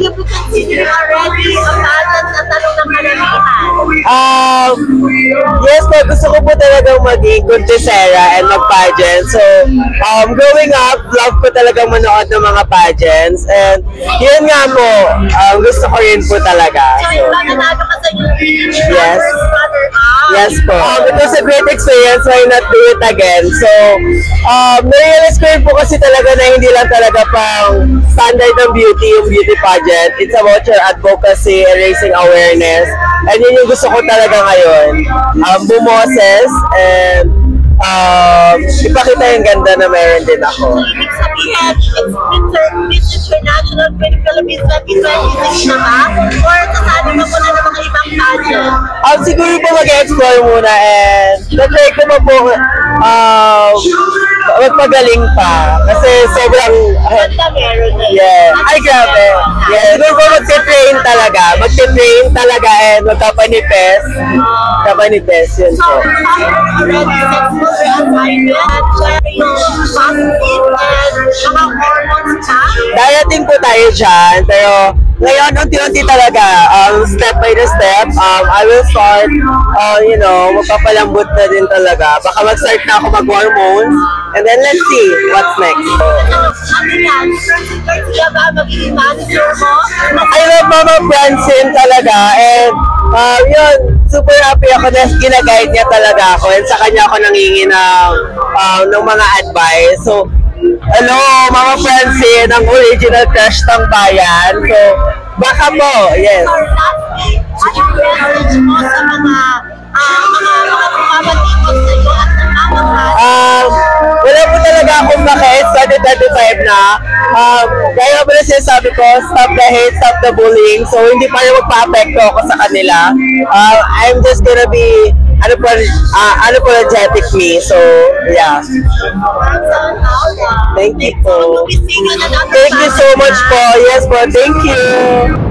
you be considering already a pageant na tanong ng karamihan? Yes po, gusto ko po talagang maging contestera and mag-pageant. So, growing up, love ko talagang manood ng mga pageants. And yun nga po, gusto ko rin po talaga. So, iba nanalo ka sa UP, Yes. Yes po. It was a great experience, why not do it again? So, na-realize ko rin po kasi talaga na hindi lang talaga pang standard ng beauty, yung beauty pageant. It's about your advocacy and raising awareness. And yun yung gusto ko talaga ngayon. Bumoses and ipakita yung ganda na meron din ako. So, ibig sabihin, Miss International Queen Philippines 2026 na ba? Or sasali mo po na ng mga ibang pageant? Siguro po mag-explore muna and na-try ko pa po magpagaling pa. Kasi sobrang... Ganda meron din. Yeah. Ay, grabe. Yeah. Siguro po magte-train talaga. Magte-train talaga and magkapanipes. Kapanipes, yun So, po. already successful reassignment at sharing positive and mga hormones pa? Darating po tayo dyan, pero ngayon, unti-unti talaga, step by the step, I will start, magpapalambot na din talaga. Baka mag-start na ako mag-hormones, and then let's see what's next. Ano yan? Sila ba magiging manager mo? I love Mama Francine talaga, and yun, super happy ako na gina-guide niya talaga ako, and sa kanya ako nangingi ng mga advice. So, hello, Mama Francine, ang original crush ng bayan. So, baka po, yes. Or lastly, anong message mo sa mga bumabatikot sa iyo at nagmamahal? Wala po talaga akong bakit, 2025 na. Kaya ba na sinasabi ko, stop the hate, stop the bullying. So, hindi pa rin magpa-apekto ako sa kanila. I'm just gonna be unapologetic me. So, yeah. Thank you po. Thank you so much po. Yes po, thank you.